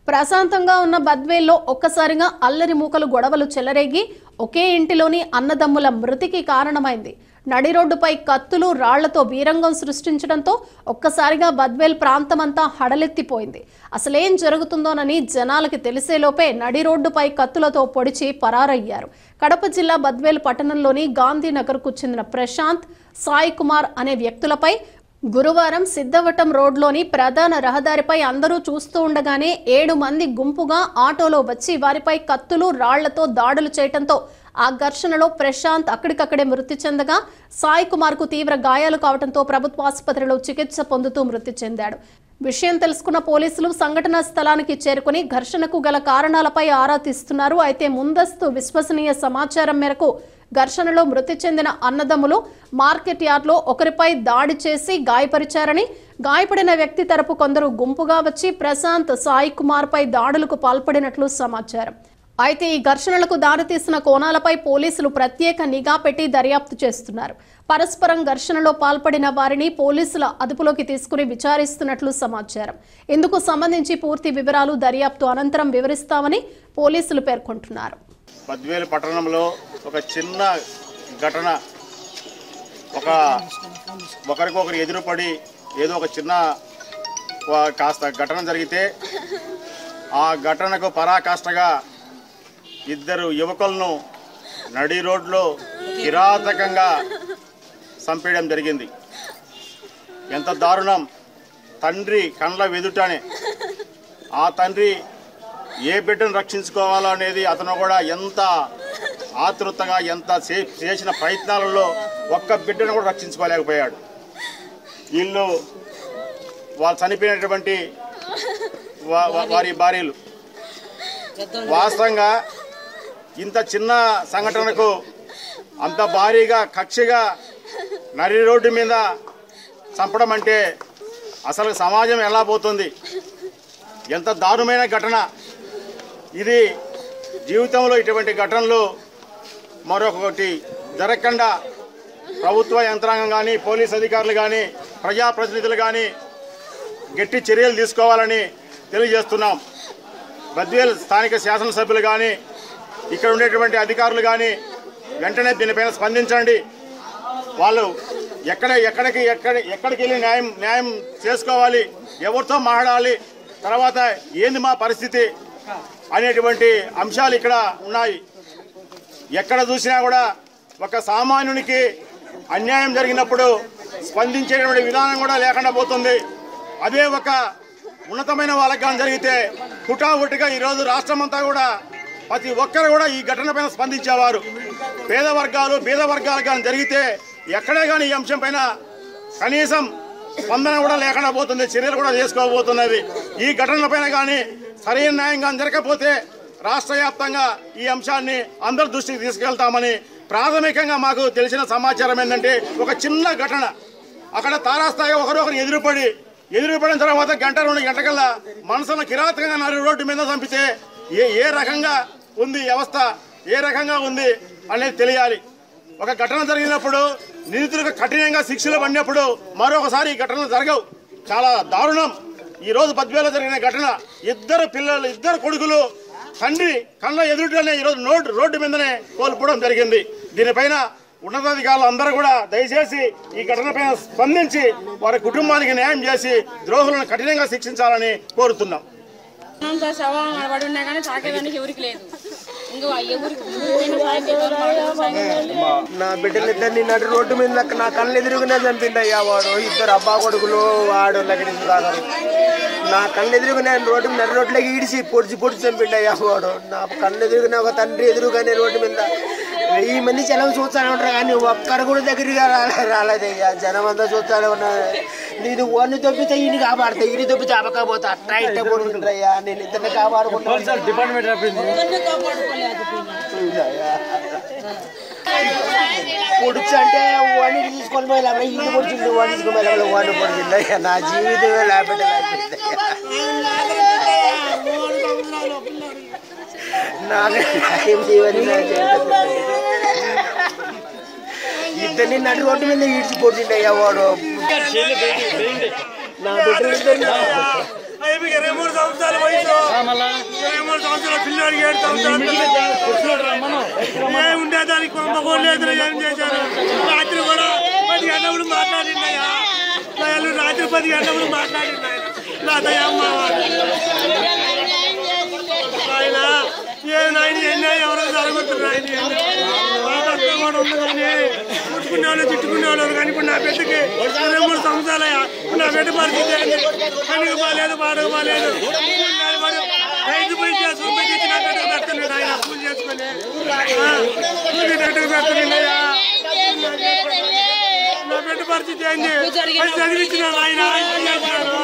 ప్రశాంతంగా ఉన్న బద్వేల్లో ఒక్కసారిగా అల్లరి మూకలు గొడవలు చెలరేగి ఒకే ఇంటిలోని అన్నదమ్ముల మృతికి కారణమైంది. నడి రోడ్డుపై కత్తులు రాళ్లతో వీరంగం సృష్టించడంతో ఒక్కసారిగా బద్వేల్ ప్రాంతమంతా హడలెత్తిపోయింది. అసలేం జరుగుతుందోనని జనాలకి తెలిసేలోపే నడి రోడ్డుపై కత్తులతో పొడిచి పరారయ్యారు. కడప జిల్లా బద్వేల్ పట్టణంలోని గాంధీనగర్కు చెందిన ప్రశాంత్, సాయి కుమార్ అనే వ్యక్తులపై గురువారం సిద్ధవటం రోడ్లోని ప్రధాన రహదారిపై అందరూ చూస్తూ ఉండగానే 7 మంది గుంపుగా ఆటోలో వచ్చి వారిపై కత్తులు రాళ్లతో దాడులు చేయడంతో ఆ ఘర్షణలో ప్రశాంత్ అక్కడికక్కడే మృతి చెందగా సాయి కుమార్ కు తీవ్ర గాయాలు కావడంతో ప్రభుత్వ ఆసుపత్రిలో చికిత్స పొందుతూ మృతి చెందాడు. విషయం తెలుసుకున్న పోలీసులు సంఘటనా స్థలానికి చేరుకుని ఘర్షణకు గల కారణాలపై ఆరా తీస్తున్నారు. అయితే ముందస్తు విశ్వసనీయ సమాచారం మేరకు ఘర్షణలో మృతి చెందిన అన్నదమ్ములు మార్కెట్ యార్డ్లో ఒకరిపై దాడి చేసి గాయపరిచారని, గాయపడిన వ్యక్తి తరపు కొందరు గుంపుగా వచ్చి ప్రశాంత్, సాయి కుమార్ పై దాడులకు పాల్పడినట్లు సమాచారం. అయితే ఈ ఘర్షణలకు దారితీసిన కోణాలపై పోలీసులు ప్రత్యేక నిఘా పెట్టి దర్యాప్తు చేస్తున్నారు. పరస్పరం ఘర్షణలో పాల్పడిన వారిని పోలీసుల అదుపులోకి తీసుకుని విచారిస్తున్నట్లు సమాచారం. ఇందుకు సంబంధించి పూర్తి వివరాలు దర్యాప్తు అనంతరం వివరిస్తామని పోలీసులు పేర్కొంటున్నారు. బద్వేలు పట్టణంలో ఒక చిన్న ఘటన, ఒకరికొకరు ఎదురుపడి ఏదో ఒక చిన్న కాస్త ఘటన జరిగితే ఆ ఘటనకు పరాకాష్ఠగా 2 యువకులను నడి రోడ్లో కిరాతకంగా చంపేయడం జరిగింది. ఎంత దారుణం! తండ్రి కండ్ల వెదుటనే ఆ తండ్రి ఏ బిడ్డను రక్షించుకోవాలో అనేది అతను కూడా ఎంత ఆతృతగా ఎంత చేసిన ప్రయత్నాలలో ఒక్క బిడ్డను కూడా రక్షించుకోలేకపోయాడు. వాళ్ళు చనిపోయినటువంటి వారి భార్యలు వాస్తవంగా ఇంత చిన్న సంఘటనకు అంత భారీగా కక్షగా నడి రోడ్డు మీద చంపడం అంటే అసలు సమాజం ఎలా పోతుంది? ఎంత దారుణమైన ఘటన ఇది! జీవితంలో ఇటువంటి ఘటనలు మరొకటి జరగకుండా ప్రభుత్వ యంత్రాంగం కానీ, పోలీస్ అధికారులు కానీ, ప్రజాప్రతినిధులు కానీ గట్టి చర్యలు తీసుకోవాలని తెలియజేస్తున్నాం. బద్వేల్ స్థానిక శాసనసభ్యులు కానీ, ఇక్కడ ఉండేటువంటి అధికారులు కానీ వెంటనే దీనిపైన స్పందించండి. వాళ్ళు ఎక్కడికి వెళ్ళి న్యాయం చేసుకోవాలి, ఎవరితో మాట్లాడాలి, తర్వాత ఏంది మా పరిస్థితి అనేటువంటి అంశాలు ఇక్కడ ఉన్నాయి. ఎక్కడ చూసినా కూడా ఒక సామాన్యునికి అన్యాయం జరిగినప్పుడు స్పందించేటువంటి విధానం కూడా లేకుండా పోతుంది. అదే ఒక ఉన్నతమైన వాళ్ళకి కానీ జరిగితే హుటాహుటిగా ఈరోజు రాష్ట్రం అంతా కూడా ప్రతి ఒక్కరు కూడా ఈ ఘటన పైన స్పందించేవారు. పేద వర్గాలు కానీ జరిగితే ఎక్కడే కానీ ఈ అంశం పైన కనీసం స్పందన కూడా లేకుండా పోతుంది, చర్యలు కూడా చేసుకోబోతున్నది. ఈ ఘటనల పైన కానీ సరైన న్యాయం కానీ జరగకపోతే రాష్ట్ర వ్యాప్తంగా ఈ అంశాన్ని అందరి దృష్టికి తీసుకెళ్తామని ప్రాథమికంగా మాకు తెలిసిన సమాచారం ఏంటంటే, ఒక చిన్న ఘటన అక్కడ తారాస్థాయిగా ఒకరొకరు ఎదురుపడిన తర్వాత 1-2 గంటకల్లా మనసును కిరాతకంగా నడి రోడ్డు మీద చంపితే ఏ రకంగా ఉంది వ్యవస్థ, ఏ రకంగా ఉంది అనేది తెలియాలి. ఒక ఘటన జరిగినప్పుడు నిందితులకు కఠినంగా శిక్షలు పడినప్పుడు మరొకసారి ఈ ఘటనలు జరగవు. చాలా దారుణం. ఈరోజు బద్వేలో జరిగిన ఘటన 2 కొడుకులు తండ్రి కళ్ళ ఎదురుగానే ఈరోజు రోడ్డు మీదనే కోల్పోవడం జరిగింది. దీనిపైన ఉన్నతాధికారులు అందరూ కూడా దయచేసి ఈ ఘటనపైన స్పందించి వారి కుటుంబానికి న్యాయం చేసి ద్రోహులను కఠినంగా శిక్షించాలని కోరుతున్నాం. నా బిడ్డలిద్దరిని నడి రోడ్డు మీద నా కళ్ళు ఎదురుగునే చంపిండయ్యా వాడు. 2 అబ్బా కొడుకులు వాడు తాగారు. నా కళ్ళు ఎదురుగునే నడి రోడ్లోకి ఈడిచి పొడిచి చంపిండయ్యా వాడు. నా కళ్ళు ఎదురుగునే ఒక తండ్రి ఎదురుగానే రోడ్డు మీద 1000 మంది జనం చూస్తానే ఉంటారు కానీ ఒక్కరు కూడా దగ్గరగా రాలేదయ్యా. జనం అంతా చూస్తానే ఉన్నారు. నేను వాడిని తప్పితే ఈయన కాపాడుతా, ఈయన తప్పితే అవ్వకపోతే అట్లా ఇట్లా పడుతుంటారయ్యా. నేను ఇద్దరిని కాపాడుకుంటాను. పొడుచు అంటే వాడిని తీసుకొని పోయి ఈయన పొడిచింది, వాడిని తీసుకొని పోయి వాడిని పొడిచిందయ్యా. నా జీవితమే లేకపోతే నాకు న్యాయం చేయవని ఇద్దరిని నడి రోడ్డు మీద ఈడ్చి పొడిచిండయ్యా వాడు. నా బిడ్డలు పిల్లగాడు 7 సంవత్సరాలు ఏం ఉండేదానికి కొమ్మకూడ లేదు. ఏం చేశారు? రాత్రి కూడా 10 గంటప్పుడు మాట్లాడిందయ్యా. రాత్రి 10 గంటప్పుడు మాట్లాడింది నాతో అమ్మ ఆయన ఏనాయన ఎన్నో ఎవరో జరుగుతున్నారు. ఆయన కూడా ఉంది కానీ పుట్టుకునేవాళ్ళు తిట్టుకునేవాళ్ళు కానీ ఇప్పుడు నా బిడ్డకి 23 సంవత్సరాలయ్యా. నా బిడ్డ పరిస్థితి అయింది. కనుక బాగాలేదు బాడకు బాగాలేదు. రైతు పోయి చేసుకుని నా బిడ్డకు పెడుతున్నాడు ఆయన పూజ చేసుకుని బిడ్డకు పెడుతున్నాయ్యా. నా బిడ్డ పరిస్థితి అయింది. చదివించినాడు ఆయన చేశారు.